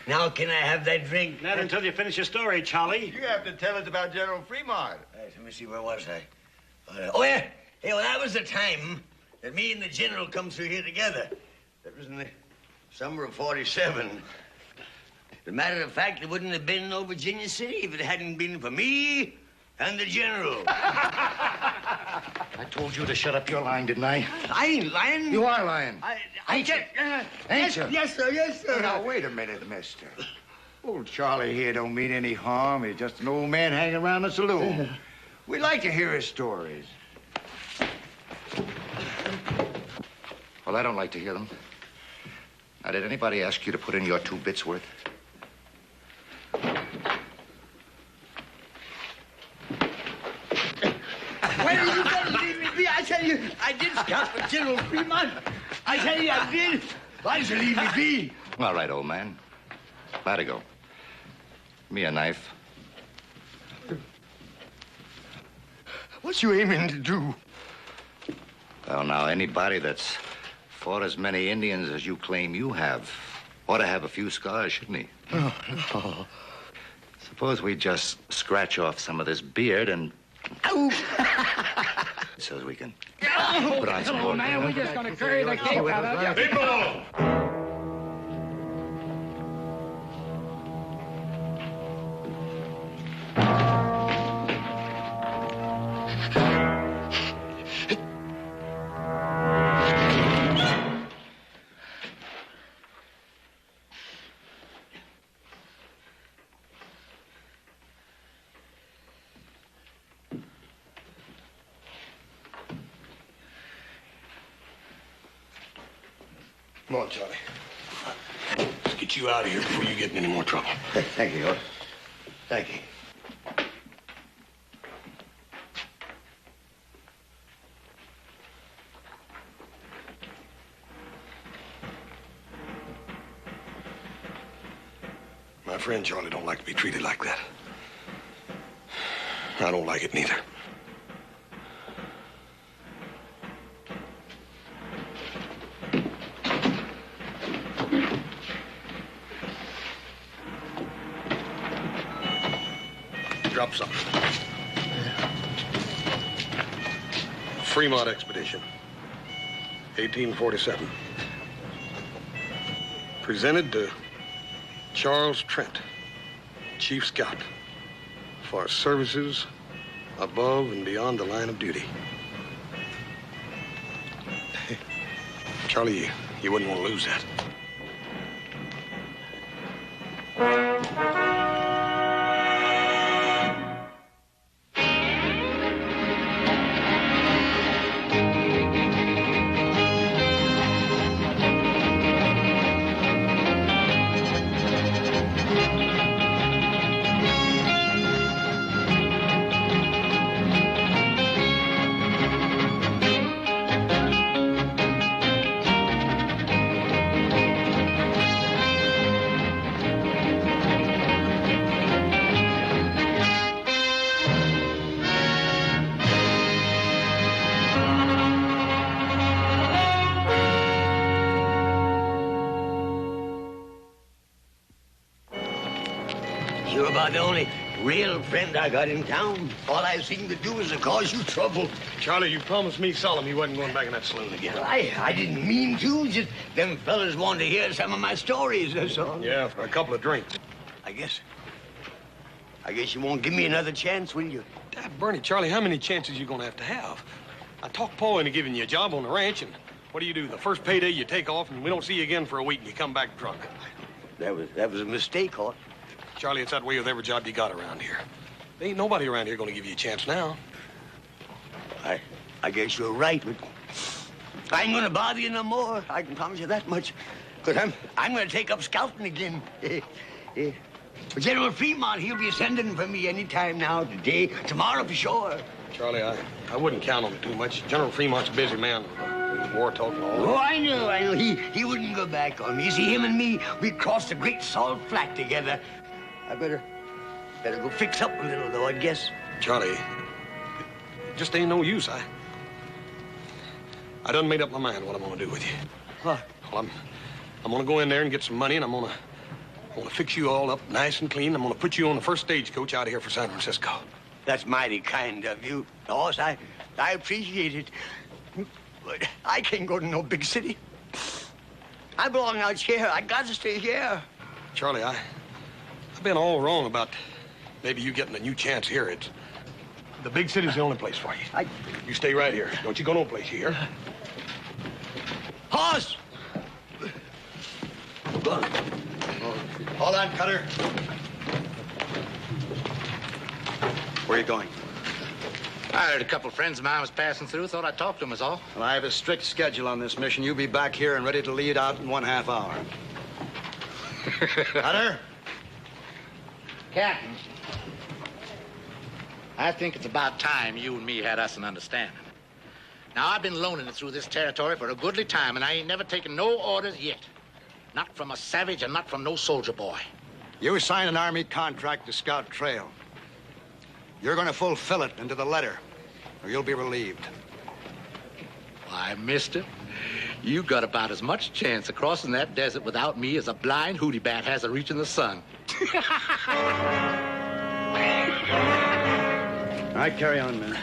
Now can I have that drink? Not until you finish your story, Charlie. You have to tell us about General Fremont. Right, let me see, where was I? Oh, yeah. Hey, well, that was the time that me and the General come through here together. That was in the summer of '47. As a matter of fact, there wouldn't have been no Virginia City if it hadn't been for me and the General. I told you to shut up your lying, didn't I? I ain't lying. You are lying. Ain't you? Ain't you? Yes, sir, yes, sir. Now, wait a minute, mister. Old Charlie here don't mean any harm. He's just an old man hanging around the saloon. We like to hear his stories. Well, I don't like to hear them. Now, did anybody ask you to put in your 2 bits worth? Why did you tell me leave me be? I tell you, I did scout for General Fremont. I tell you, I did. Why did you leave me be? All right, old man. Let it go. Give me a knife. What you aiming to do? Well, now, anybody that's fought as many Indians as you claim you have ought to have a few scars, shouldn't he? Oh, no. Suppose we just scratch off some of this beard and... so as we can put on some more... man, we're just gonna carry the cape out of you. People! Come on, Charlie. Let's get you out of here before you get in any more trouble. Thank you, Otis. Thank you. My friend Charlie don't like to be treated like that. I don't like it neither. Drop something. Fremont Expedition, 1847. Presented to Charles Trent, Chief Scout, for services above and beyond the line of duty. Charlie, you wouldn't want to lose that. You're about the only real friend I got in town. All I seem to do is to cause you trouble. Charlie, you promised me solemn you wasn't going back in that saloon again. Well, I didn't mean to. Just them fellas wanted to hear some of my stories, that's all. Yeah, for a couple of drinks. I guess you won't give me another chance, will you? Dad, Bernie, Charlie, how many chances you gonna have to have? I talked Paul into giving you a job on the ranch, and what do? The first payday you take off, and we don't see you again for a week, and you come back drunk. That was a mistake, Hort. Charlie, it's that way with every job you got around here. There ain't nobody around here gonna give you a chance now. I guess you're right, but I ain't gonna bother you no more. I can promise you that much. Because I'm gonna take up scouting again. General Fremont, he'll be sending for me any time now, today, tomorrow for sure. Charlie, I wouldn't count on it too much. General Fremont's a busy man. War talk and all that. Oh, I know. He wouldn't go back on me. See, him and me, we crossed the Great Salt Flat together. I better go fix up a little, though, I guess. Charlie, it just ain't no use. I done made up my mind what I'm gonna do with you. What? Well, I'm gonna go in there and get some money, and I'm gonna I'm gonna fix you all up nice and clean. I'm gonna put you on the first stagecoach out of here for San Francisco. That's mighty kind of you, Hoss. I appreciate it. But I can't go to no big city. I belong out here. I got to stay here. Charlie, I've been all wrong about maybe you getting a new chance here. The big city's the only place for you. You stay right here. Don't you go no place, you hear? Hoss! Hold on, Cutter. Where are you going? I heard a couple of friends of mine was passing through. Thought I'd talk to them is all. Well, I have a strict schedule on this mission. You'll be back here and ready to lead out in 1/2 hour. Cutter? Captain, I think it's about time you and me had us an understanding. Now, I've been loaning it through this territory for a goodly time, and I ain't never taken no orders yet. Not from a savage and not from no soldier boy. You signed an Army contract to scout trail. You're going to fulfill it into the letter, or you'll be relieved. Why, mister, you got about as much chance of crossing that desert without me as a blind hootie bat has of reaching the sun. All right, carry on, man.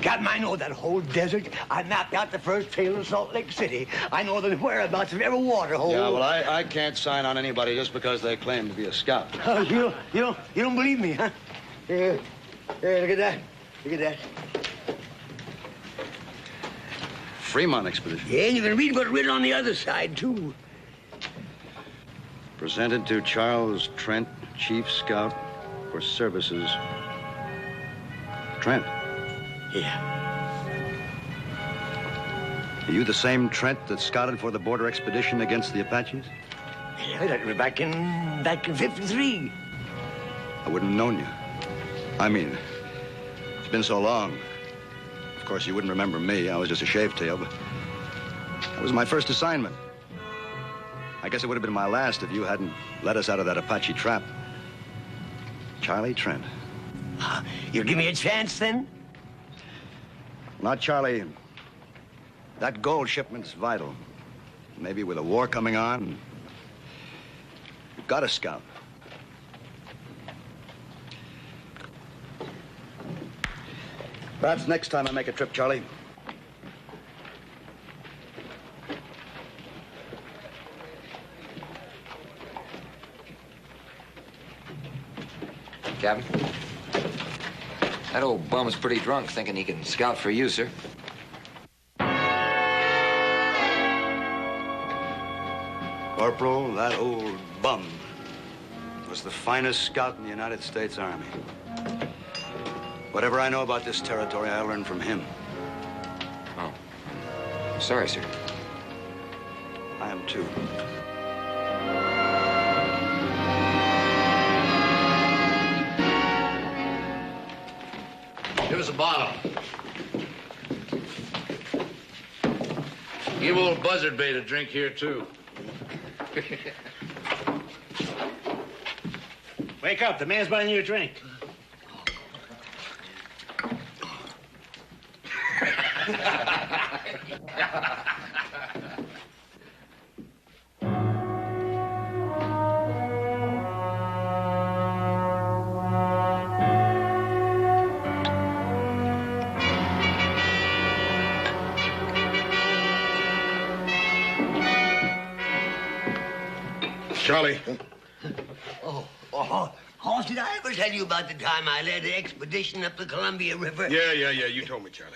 Captain, I know that whole desert. I mapped out the first trail in Salt Lake City. I know the whereabouts of every water hole. Yeah, well, I can't sign on anybody just because they claim to be a scout. You don't believe me, huh? Here, look at that. Look at that. Fremont expedition. Yeah, you can read what's written on the other side, too. Presented to Charles Trent, Chief Scout for services. Trent. Yeah. Are you the same Trent that scouted for the border expedition against the Apaches? Yeah, that was back in 53. I wouldn't have known you. I mean, it's been so long. Of course, you wouldn't remember me. I was just a shave-tail, but that was my first assignment. I guess it would have been my last if you hadn't let us out of that Apache trap. Charlie Trent. You'll give me a chance, then? Not Charlie. That gold shipment's vital. Maybe with a war coming on, you've got to scout. Perhaps next time I make a trip, Charlie. Captain? That old bum's pretty drunk, thinking he can scout for you, sir. Corporal, that old bum was the finest scout in the United States Army. Whatever I know about this territory, I learned from him. Oh. I'm sorry, sir. I am too. Give us a bottle. Give old Buzzard Bait a drink here, too. Wake up. The man's buying you a drink. Charlie. Hoss, did I ever tell you about the time I led the expedition up the Columbia River? Yeah. You told me, Charlie.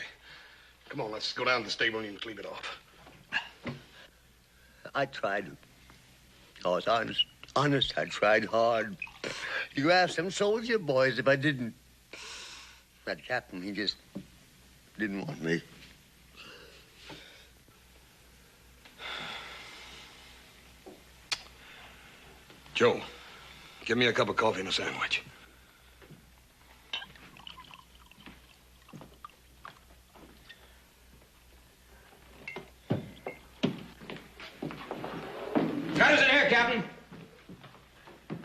Come on, let's go down to the stable and you can clean it off. I tried. Hoss, honest, I tried hard. You asked them soldier boys if I didn't. That captain, he just didn't want me. Joe, give me a cup of coffee and a sandwich. Cutter's in here, Captain.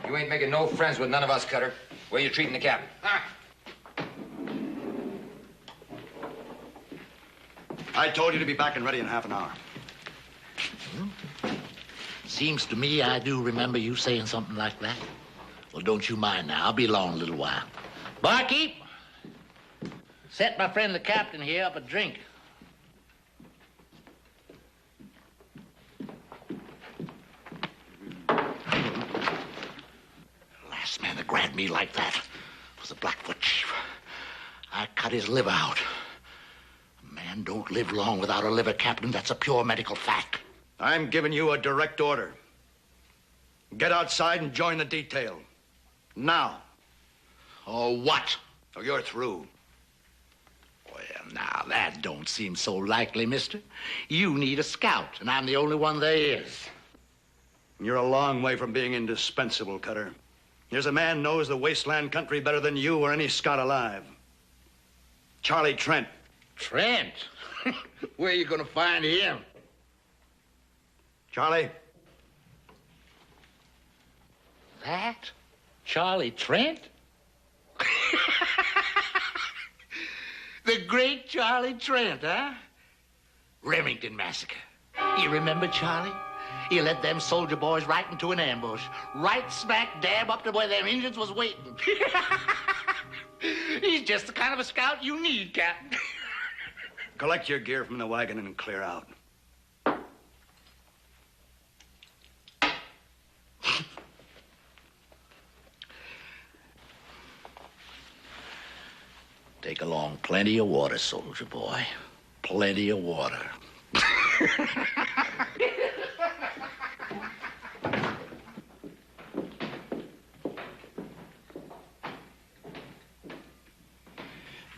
You ain't making no friends with none of us, Cutter. Where you treating the captain? I told you to be back and ready in half an hour. Seems to me I do remember you saying something like that. Well, don't you mind now. I'll be along a little while. Barkeep, set my friend the captain here up a drink. Last man that grabbed me like that was the Blackfoot chief. I cut his liver out. A man don't live long without a liver, Captain. That's a pure medical fact. I'm giving you a direct order. Get outside and join the detail. Now. Oh, what? Or you're through. Well, now, that don't seem so likely, mister. You need a scout, and I'm the only one there is. You're a long way from being indispensable, Cutter. Here's a man knows the wasteland country better than you or any scout alive. Charlie Trent. Trent? Where are you going to find him? Charlie? That? Charlie Trent? The great Charlie Trent, huh? Remington Massacre. You remember Charlie? He led them soldier boys right into an ambush. Right smack dab up to where them Indians was waiting. He's just the kind of a scout you need, Captain. Collect your gear from the wagon and clear out. Take along plenty of water, soldier boy. Plenty of water.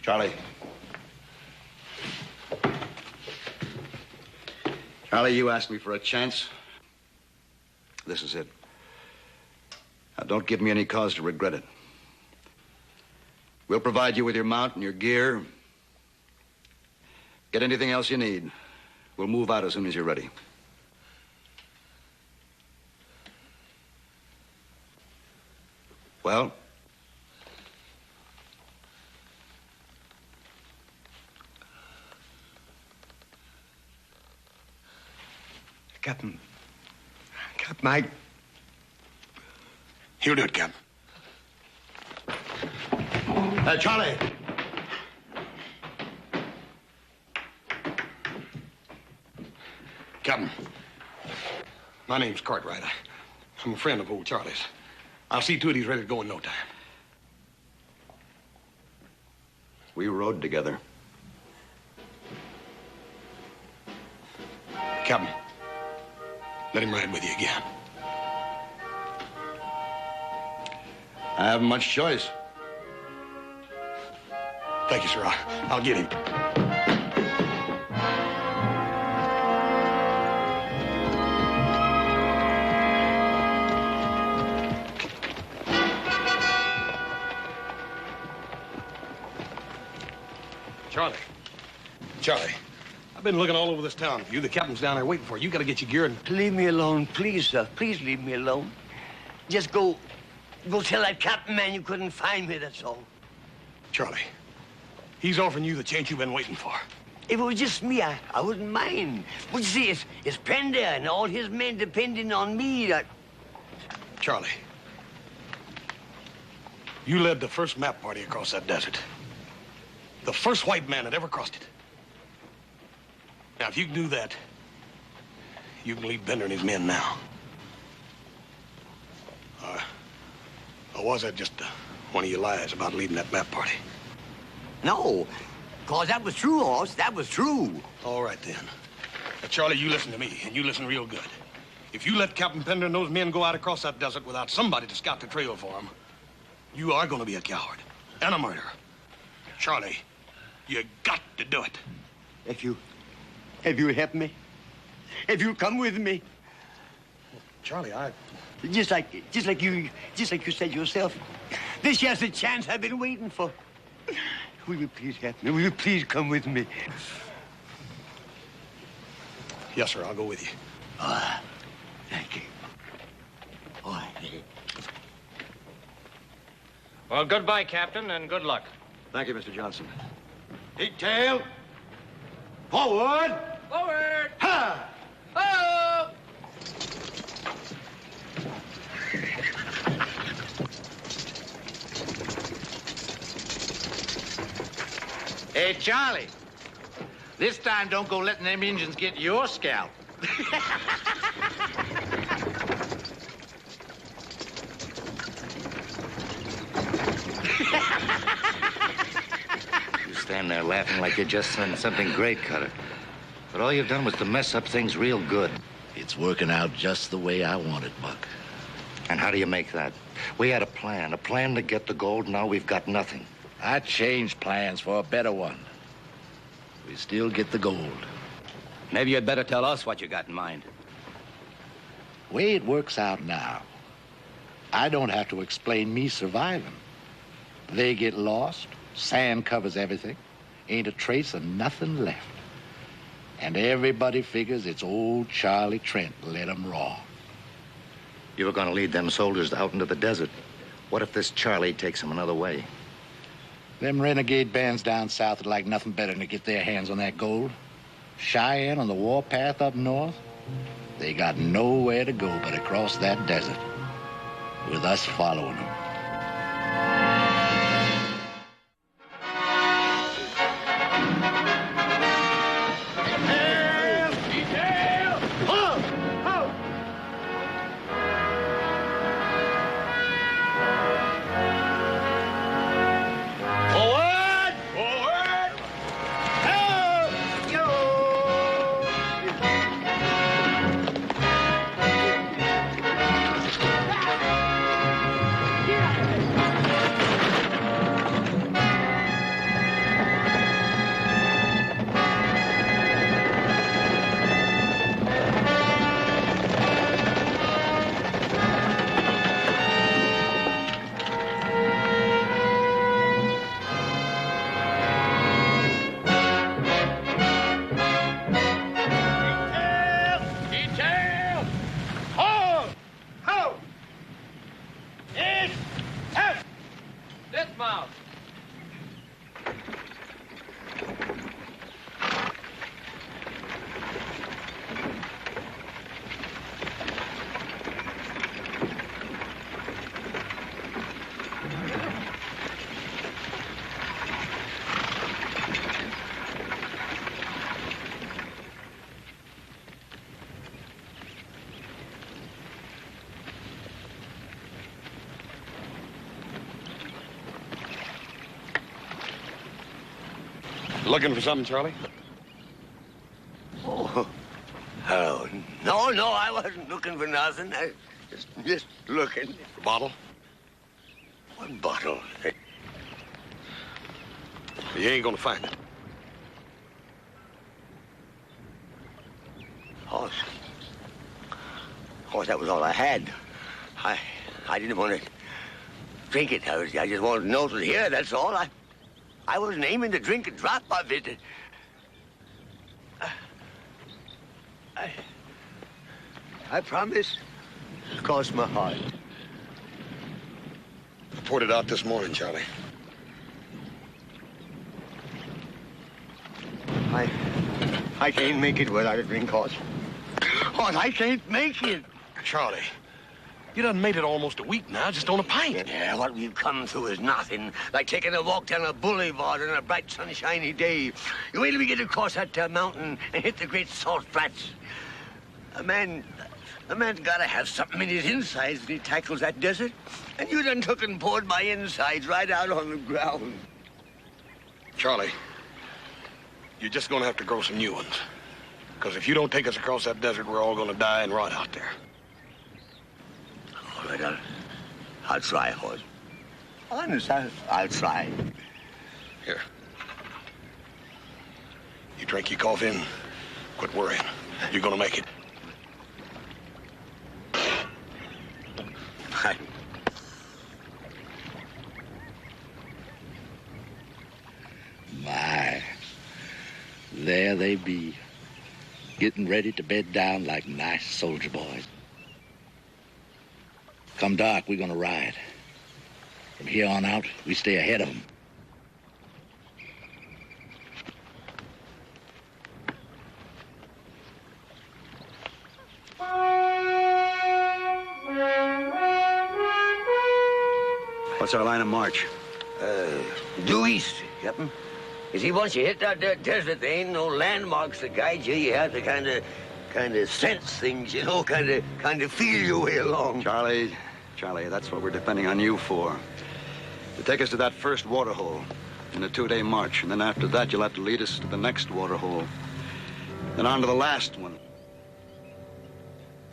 Charlie. Charlie, you asked me for a chance. This is it. Now, don't give me any cause to regret it. We'll provide you with your mount and your gear. Get anything else you need. We'll move out as soon as you're ready. Well? Captain, I... He'll do it, Captain. Charlie! Captain, my name's Cartwright. I'm a friend of old Charlie's. I'll see to it he's ready to go in no time. We rode together. Captain, let him ride with you again. I haven't much choice. Thank you, sir. I'll get him. Charlie, I've been looking all over this town for you. The captain's down there waiting for you. You got to get your gear and... Leave me alone, please, sir. Please leave me alone. Just go tell that captain man you couldn't find me, that's all. Charlie, he's offering you the chance you've been waiting for. If it was just me, I wouldn't mind. But you see, it's Pender and all his men depending on me. Charlie, you led the first map party across that desert. The first white man that ever crossed it. Now, if you can do that, you can lead Bender and his men now. Or was that just one of your lies about leading that map party? No, because that was true, Hoss. That was true. All right, then. Now, Charlie, you listen to me, and you listen real good. If you let Captain Pender and those men go out across that desert without somebody to scout the trail for them, you are going to be a coward and a murderer. Charlie, you got to do it. If you help me, if you come with me. Charlie, Just like you said yourself, this here's the chance I've been waiting for. Will you please help me? Will you please come with me? Yes, sir, I'll go with you. Thank you. All right. Well, goodbye, Captain, and good luck. Thank you, Mr. Johnson. Detail. Forward. Forward! Ha! Oh! Hey, Charlie. This time, don't go letting them Indians get your scalp. You stand there laughing like you just done something great, Cutter. But all you've done was to mess up things real good. It's working out just the way I want it, Buck. And how do you make that? We had a plan to get the gold. Now we've got nothing. I changed plans for a better one. We still get the gold. Maybe you'd better tell us what you got in mind. Way it works out now, I don't have to explain me surviving. They get lost, sand covers everything, ain't a trace of nothing left. And everybody figures it's old Charlie Trent led 'em raw. You were going to lead them soldiers out into the desert. What if this Charlie takes them another way? Them renegade bands down south would like nothing better than to get their hands on that gold. Cheyenne on the warpath up north, they got nowhere to go but across that desert, with us following them. Dismount. Looking for something, Charlie? Oh, no, I wasn't looking for nothing. I just looking. The bottle? What bottle? You ain't gonna find it. Horse. That was all I had. I didn't want to drink it. I just wanted to know it was here, that's all. I wasn't aiming to drink a drop of it. I promise. Cross my heart. I poured it out this morning, Charlie. I can't make it without a drink, Horse. Horse, I can't make it. Charlie, you done made it almost a week now, just on a pint. Yeah, what we've come through is nothing. Like taking a walk down a boulevard on a bright, sunshiny day. You wait till we get across that mountain and hit the great salt flats. A man's gotta have something in his insides when he tackles that desert. And you done took and poured my insides right out on the ground. Charlie, you're just gonna have to grow some new ones. Because if you don't take us across that desert, we're all gonna die and rot out there. All right, I'll try, Horse. Honest, I'll try. Here. You drink your coffee and quit worrying. You're gonna make it. My, there they be, getting ready to bed down like nice soldier boys. Come dark, we're gonna ride. From here on out, we stay ahead of them. What's our line of march? Due east, Captain. You see, once you hit that there desert, there ain't no landmarks to guide you. You have to kind of sense things, you know, kind of feel your way along. Charlie, that's what we're depending on you for. To take us to that first water hole in a 2-day march, and then after that, you'll have to lead us to the next water hole, then on to the last one.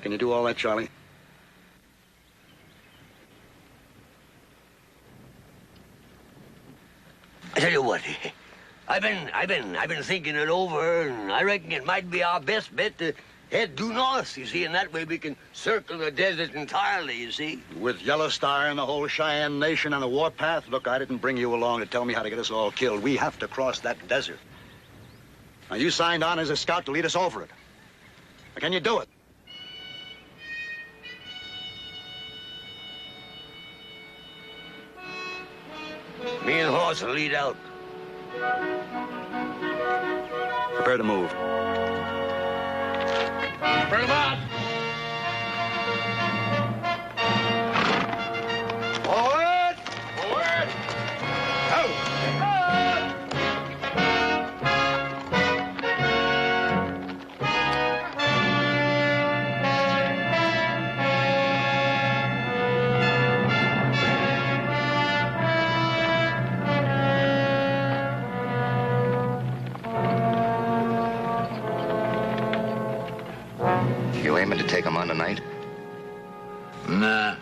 Can you do all that, Charlie? I tell you what, I've been thinking it over, and I reckon it might be our best bet to head due north, you see, and that way we can circle the desert entirely, you see. With Yellow Star and the whole Cheyenne Nation on the warpath? Look, I didn't bring you along to tell me how to get us all killed. We have to cross that desert. Now, you signed on as a scout to lead us over it. Now, can you do it? Me and Horse will lead out. Prepare to move. Bring him out. Forward! Forward. You aiming to take them on tonight? Nah.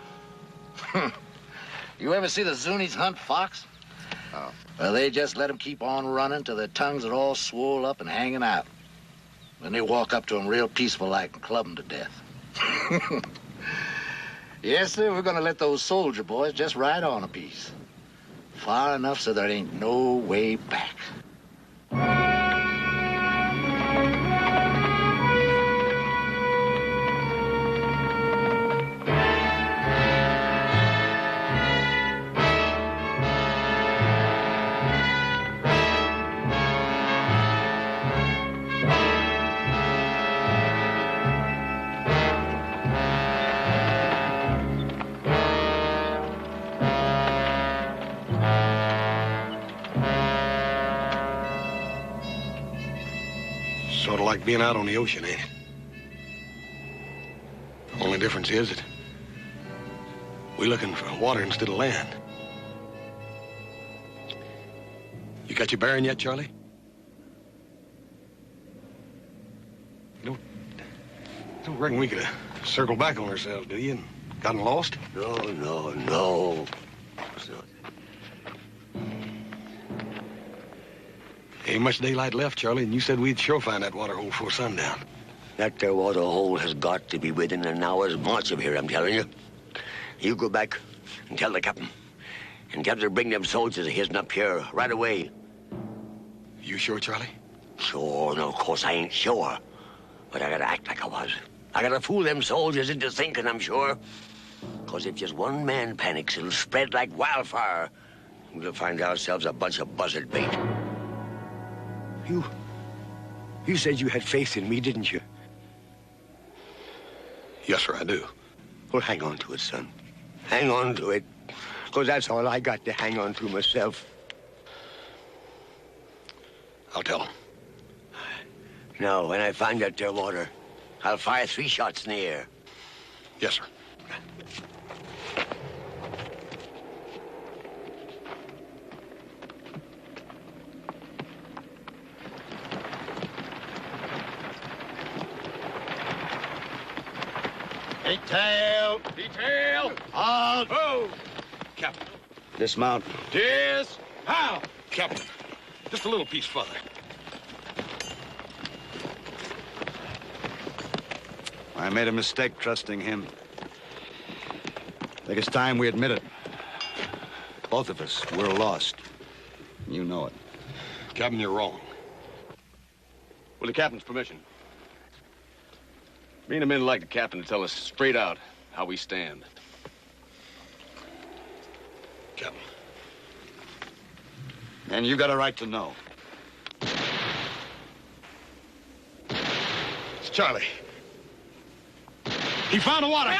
You ever see the Zunis hunt fox? Oh. Well, they just let them keep on running till their tongues are all swole up and hanging out. Then they walk up to them real peaceful-like and club them to death. Yes, sir, we're gonna let those soldier boys just ride on a piece. Far enough so there ain't no way back. Sort of like being out on the ocean, ain't it? Only difference is that we're looking for water instead of land. You got your bearing yet, Charlie? You don't reckon we could have circled back on ourselves, do you, and gotten lost? No. It's not. Ain't much daylight left, Charlie, and you said we'd sure find that water hole before sundown. That there water hole has got to be within an hour's march of here, I'm telling you. You go back and tell the captain. And tell him to bring them soldiers of his up here right away. You sure, Charlie? Sure, no, of course I ain't sure. But I gotta act like I was. I gotta fool them soldiers into thinking I'm sure. Because if just one man panics, it'll spread like wildfire. We'll find ourselves a bunch of buzzard bait. You said you had faith in me, didn't you? Yes, sir, I do. Well, hang on to it, son. Hang on to it. Because that's all I got to hang on to myself. I'll tell him. Now, when I find that there water, I'll fire 3 shots in the air. Yes, sir. Detail! Detail! Halt! Oh! Captain. Dismount. How? Captain, just a little piece further. I made a mistake trusting him. I think it's time we admit it. Both of us, we're lost. You know it. Captain, you're wrong. With the captain's permission. Me and the men would like the captain to tell us straight out how we stand. Captain. And you got a right to know. It's Charlie. He found the water.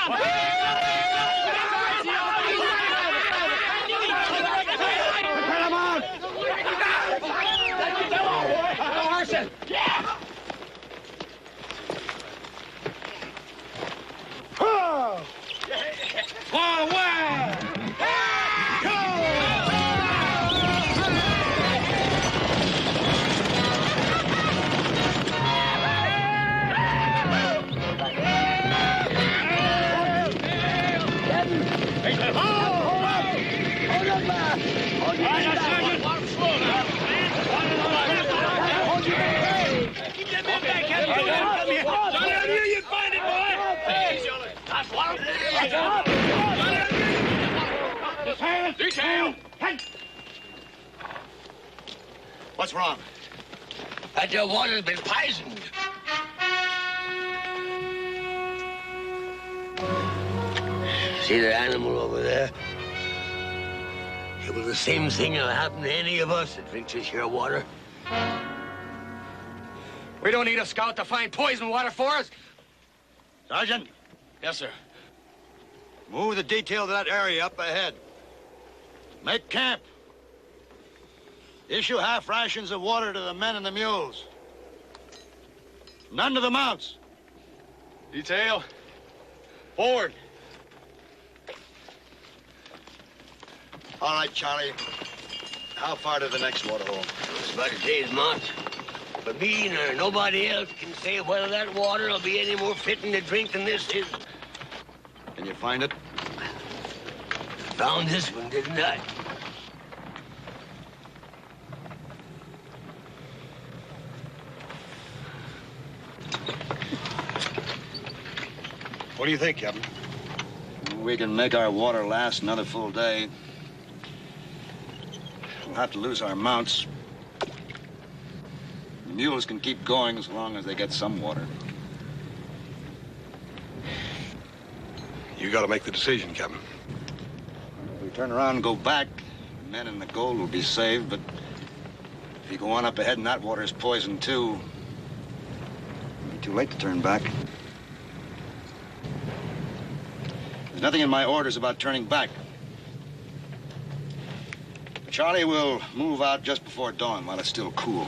Detail! What's wrong? That your water's been poisoned. See that animal over there? It was the same thing that'll happen to any of us that drinks this here water. We don't need a scout to find poison water for us. Sergeant, Yes, sir. move the detail to that area up ahead. Make camp. Issue half rations of water to the men and the mules. None to the mounts. Detail. Forward. All right, Charlie. How far to the next water hole? It's about a day's march. But me nor nobody else can say whether that water will be any more fitting to drink than this is. Can you find it? Found this one, didn't I? What do you think, Captain? We can make our water last another full day. We'll have to lose our mounts. The mules can keep going as long as they get some water. You got to make the decision, Captain. If we turn around and go back, the men and the gold will be saved, but if you go on up ahead and that water is poisoned too, it'll be too late to turn back. There's nothing in my orders about turning back. Charlie will move out just before dawn while it's still cool.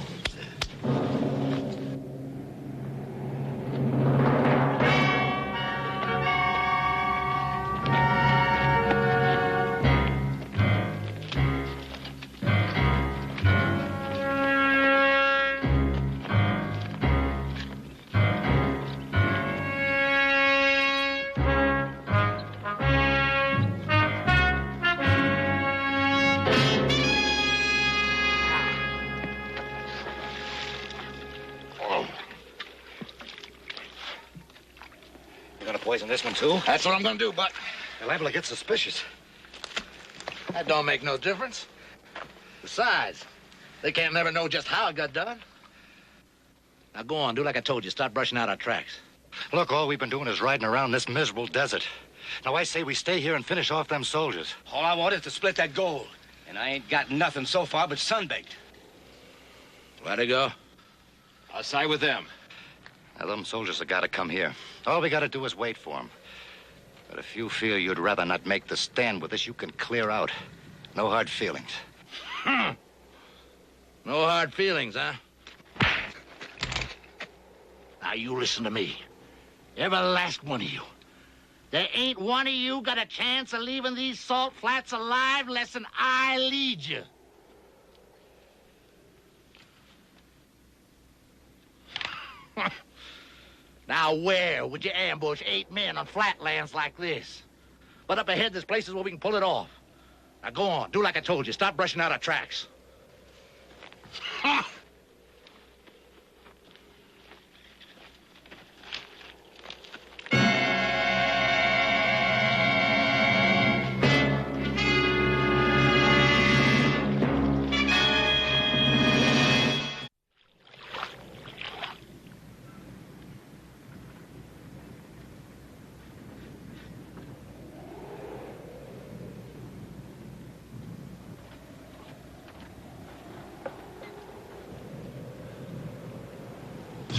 Poison this one, too? That's what I'm gonna do, but They're liable to get suspicious. that don't make no difference. Besides, they can't never know just how it got done. Now go on, do like I told you. Start brushing out our tracks. Look, all we've been doing is riding around this miserable desert. Now, I say we stay here and finish off them soldiers. All I want is to split that gold. And I ain't got nothing so far but sunbaked. Where'd it go? I'll side with them. Now, them soldiers have got to come here. All we got to do is wait for them. But if you feel you'd rather not make the stand with us, you can clear out. No hard feelings. No hard feelings, huh? Now, you listen to me. Every last one of you. There ain't one of you got a chance of leaving these salt flats alive less than I lead you. Now, where would you ambush 8 men on flatlands like this? But up ahead, there's places where we can pull it off. Now, go on. Do like I told you. Stop brushing out our tracks.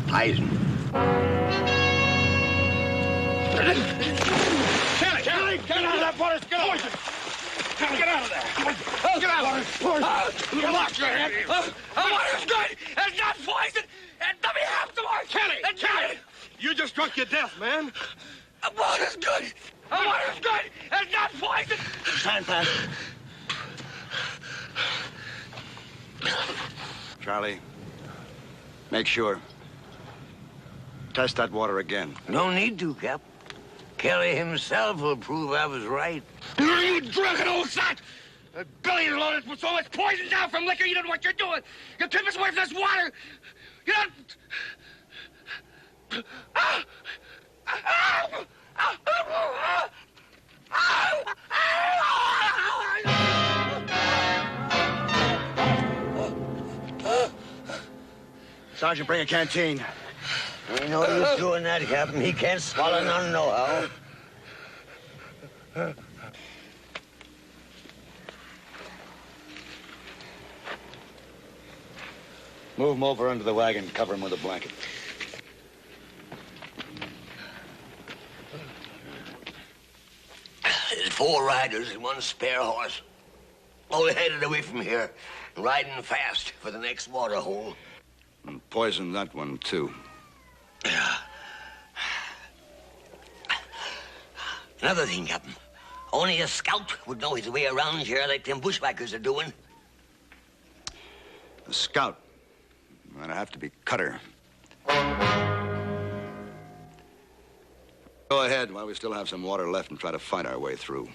Poison. Kelly, get out of that water! Get poison! Get out of there! Get out of there! You lost your head! The water's good! It's not poison! And let me have some more! Kelly! You just drunk your death, man. The water's good! The water's good! It's not poison! Time, Pat. Charlie, make sure. Test that water again. No need to, Cap. Kelly himself will prove I was right. You drunken old sot! Billy is loaded with so much poison down from liquor, you don't know what you're doing. You keep us away from this water. You don't... Sergeant, bring a canteen. Ain't no use doing that, Captain. He can't swallow none nohow. Move him over under the wagon, cover him with a blanket. There's 4 riders and 1 spare horse. All headed away from here, riding fast for the next water hole. And poison that one, too. Yeah. Another thing, Captain. Only a scout would know his way around here like them bushwhackers are doing. A scout? Might have to be Cutter. Go ahead while we still have some water left and try to fight our way through.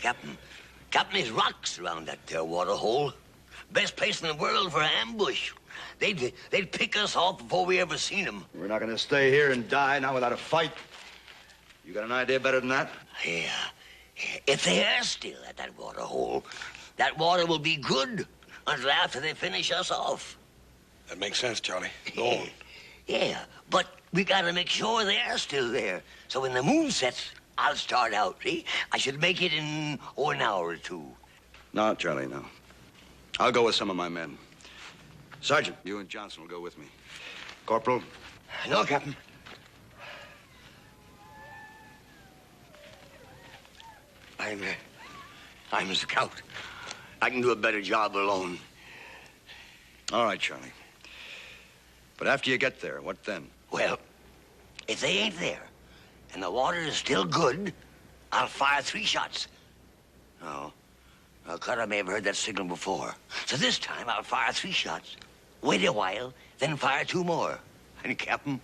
Captain, there's rocks around that there water hole. Best place in the world for an ambush. They'd pick us off before we ever seen them. We're not going to stay here and die now without a fight. You got an idea better than that? Yeah. If they are still at that water hole, that water will be good until after they finish us off. That makes sense, Charlie. Go on. Yeah, but we gotta make sure they are still there. So when the moon sets, I'll start out, see? I should make it in, an hour or 2. No, Charlie, no. I'll go with some of my men. Sergeant, you and Johnson will go with me. Corporal? No, Captain. I'm a scout. I can do a better job alone. All right, Charlie. But after you get there, what then? Well, if they ain't there and the water is still good, I'll fire 3 shots. Oh, well, Cutter may have heard that signal before. So this time I'll fire 3 shots. Wait a while, then fire 2 more. And, Captain,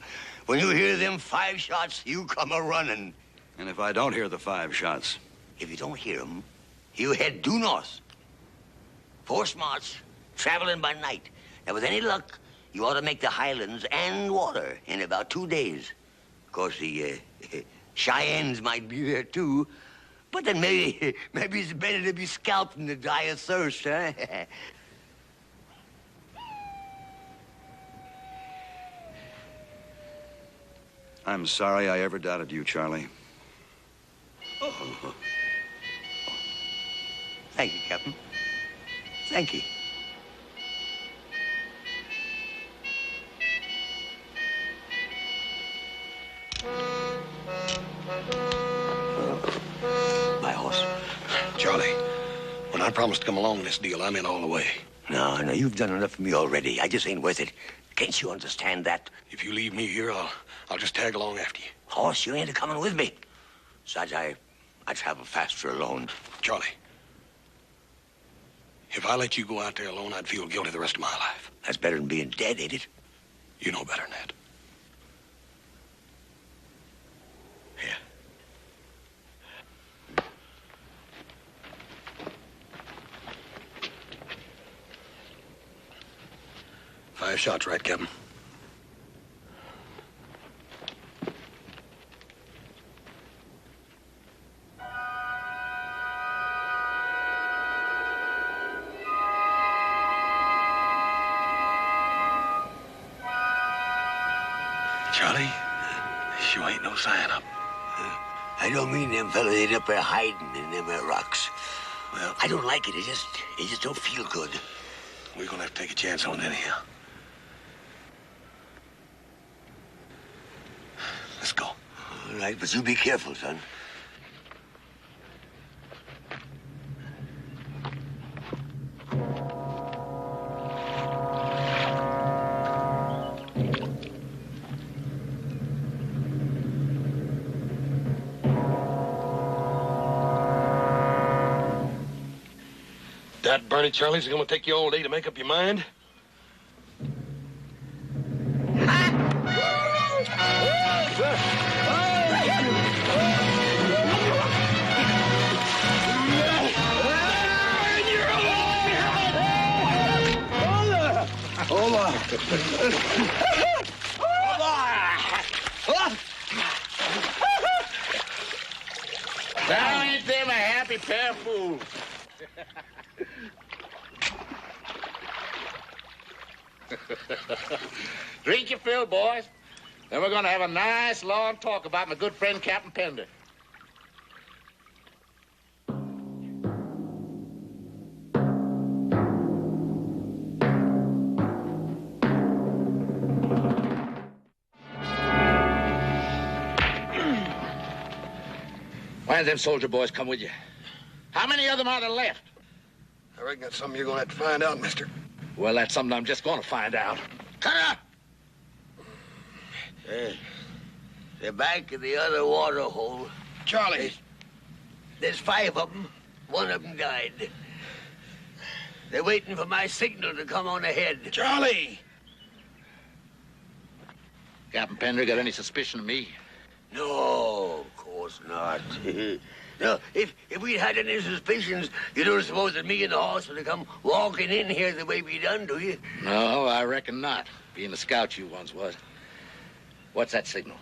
when you hear them 5 shots, you come a-running. And if I don't hear the 5 shots? If you don't hear them, you head due north. 4 march, traveling by night. And with any luck, you ought to make the highlands and water in about 2 days. Of course, the Cheyennes might be there, too. But then maybe it's better to be scalped than to die of thirst, huh? I'm sorry I ever doubted you, Charlie. Oh. Thank you, Captain. Thank you. My horse. Charlie, when I promised to come along in this deal, I'm in all the way. No, you've done enough for me already. I just ain't worth it. Can't you understand that? If you leave me here, I'll just tag along after you. Horse, you ain't coming with me. Besides, I travel faster alone. Charlie, if I let you go out there alone, I'd feel guilty the rest of my life. That's better than being dead, ain't it? You know better than that. Yeah. 5 shots, right, Captain? Charlie, you ain't no sign up. I don't mean them fellas ain't up there hiding in them rocks. Well, I don't like it. It just don't feel good. We're gonna have to take a chance on it anyhow. Let's go. All right, but you be careful, son. That Bernie Charlie's gonna take you all day to make up your mind? Hold on. Now ain't them a happy pair of fools? Drink your fill, boys. Then we're going to have a nice, long talk about my good friend, Captain Pender. Why did them soldier boys come with you? How many of them are there left? I reckon that's something you're gonna have to find out, mister. Well, that's something I'm just gonna find out. Cut up! They're back in the other water hole. Charlie. There's 5 of them. 1 of them died. They're waiting for my signal to come on ahead. Charlie! Captain Pender got any suspicion of me? No, of course not. No, if we'd had any suspicions, you don't suppose that me and the horse would have come walking in here the way we done, do you? No, I reckon not. Being a scout you once was. What's that signal?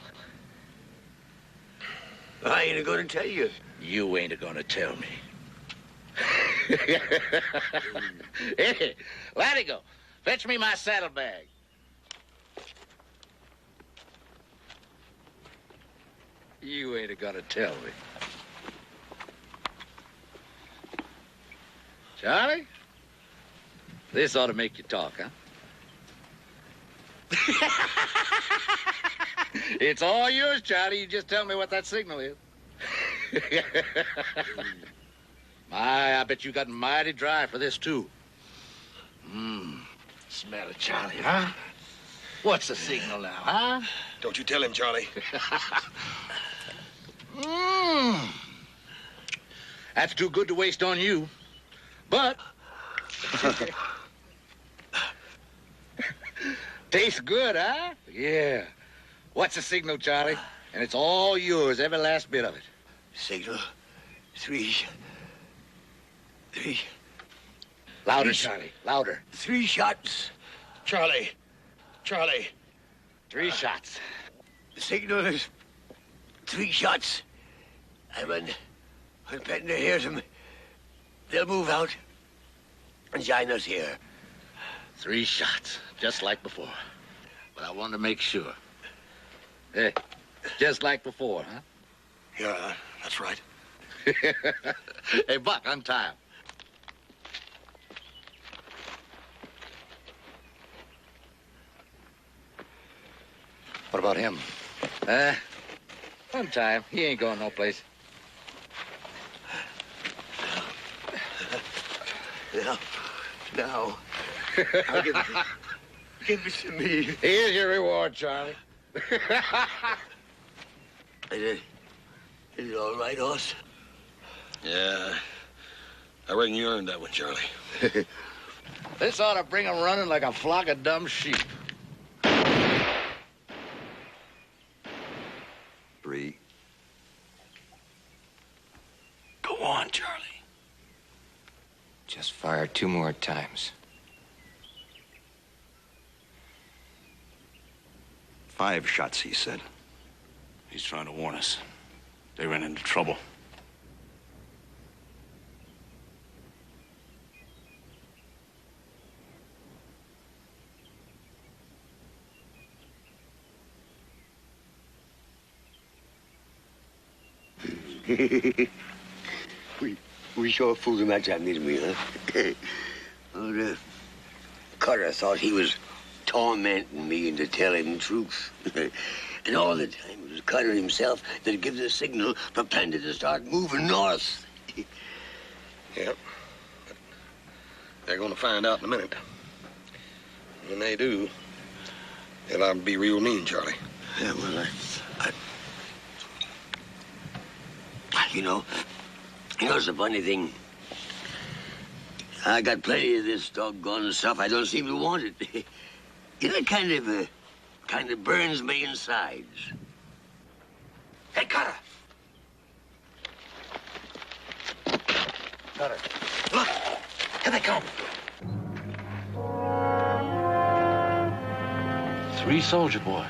I ain't going to tell you. You ain't gonna tell me. Hey, Latigo, fetch me my saddlebag. You ain't gonna tell me. Charlie, this ought to make you talk, huh? It's all yours, Charlie. You just tell me what that signal is. I bet you got mighty dry for this, too. Smell it, Charlie, huh? What's the signal now, huh? Don't you tell him, Charlie. That's too good to waste on you. But... tastes good, huh? Yeah. What's the signal, Charlie? And it's all yours, every last bit of it. Signal. 3. Louder, Charlie. Louder. 3 shots. Charlie. 3 shots. The signal is 3 shots. And when Pender hears them, they'll move out and join us here. 3 shots, just like before. But I wanted to make sure. Hey, just like before, huh? Yeah, that's right. Hey, Buck, untie him. What about him? Untie him. He ain't going no place. Now, I'll give it to me. Here's your reward, Charlie. Is it all right, Hoss? Yeah, I reckon you earned that one, Charlie. This ought to bring them running like a flock of dumb sheep. 3. Go on, Charlie. Just fire 2 more times. 5 shots, he said. He's trying to warn us. They ran into trouble. we sure fooled him that time, didn't we, huh? Well, Cutter thought he was tormenting me into telling the truth. And all the time it was Cutter himself that gives the signal for Pender to start moving north. Yep. But they're gonna find out in a minute. When they do, they'll have to be real mean, Charlie. Yeah, well, you know, it's a funny thing. I got plenty of this doggone stuff. I don't seem to want it. It kind of burns me insides. Hey, Cutter! Cutter. Look! Here they come. 3 soldier boys.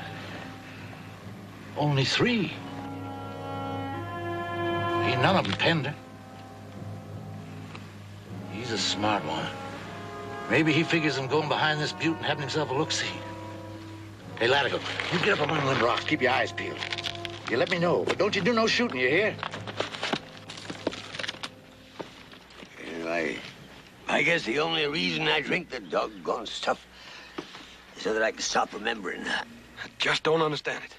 Only 3. Ain't none of them Pender. He's a smart one. Maybe he figures on going behind this butte and having himself a look-see. Hey, Latigo, you get up among them rocks. Keep your eyes peeled. You let me know, but don't you do no shooting, you hear? I guess the only reason I drink the doggone stuff is so that I can stop remembering. I just don't understand it.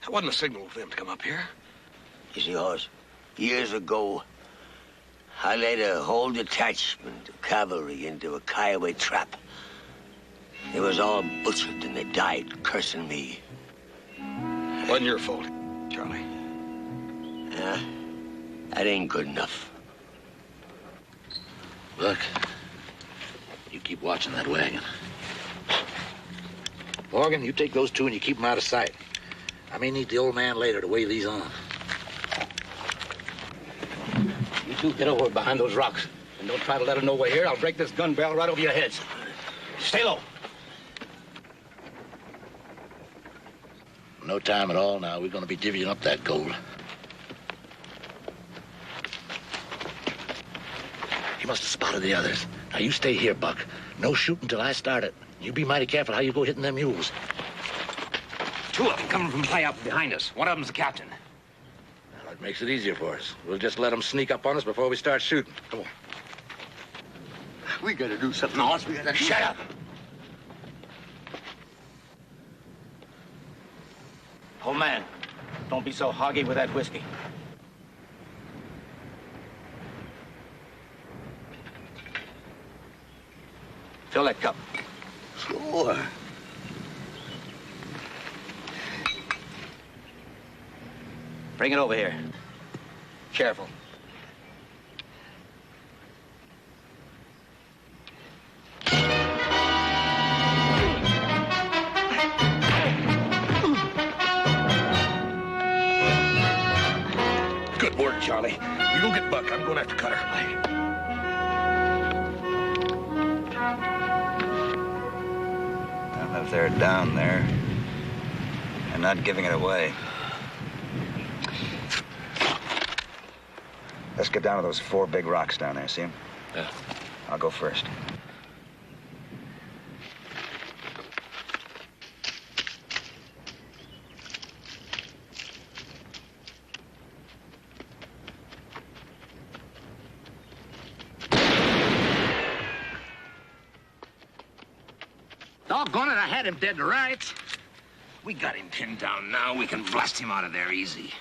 That wasn't a signal for them to come up here. You see, Hoss, years ago, I led a whole detachment of cavalry into a Kiowa trap. They was all butchered and they died cursing me. Wasn't your fault, Charlie. Yeah, that ain't good enough. Look, you keep watching that wagon. Morgan, you take those two and you keep them out of sight. I may need the old man later to weigh these on. You two get over behind those rocks. And don't try to let them know we're here. I'll break this gun barrel right over your heads. Stay low. No time at all now. We're going to be divvying up that gold. He must have spotted the others. Now, you stay here, Buck. No shooting till I start it. You be mighty careful how you go hitting them mules. Two of them coming from high up behind us. One of them's the captain. Well, that makes it easier for us. We'll just let them sneak up on us before we start shooting. Come on. We gotta do something else. We gotta shut up. Old man, don't be so hoggy with that whiskey. Fill that cup. Sure. Bring it over here. Careful. Good work, Charlie. You go get Buck. I'm going after Cutter. Well, if they're down there and not giving it away. Let's get down to those 4 big rocks down there, see them? Yeah. I'll go first. Doggone it, I had him dead to rights. We got him pinned down now. We can blast him out of there easy.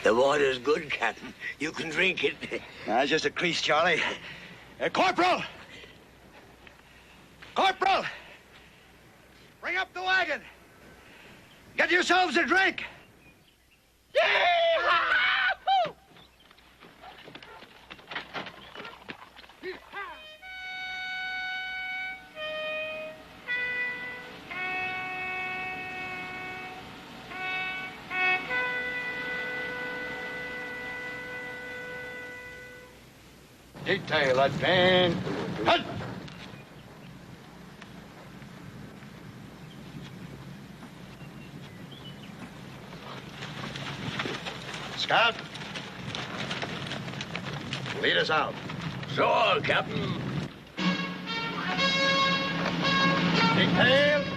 The water's good, Captain. You can drink it. That's just a crease, Charlie. Corporal! Corporal! Bring up the wagon. Get yourselves a drink. Detail advance. Halt! Scout. Lead us out. So, Captain. Big tail.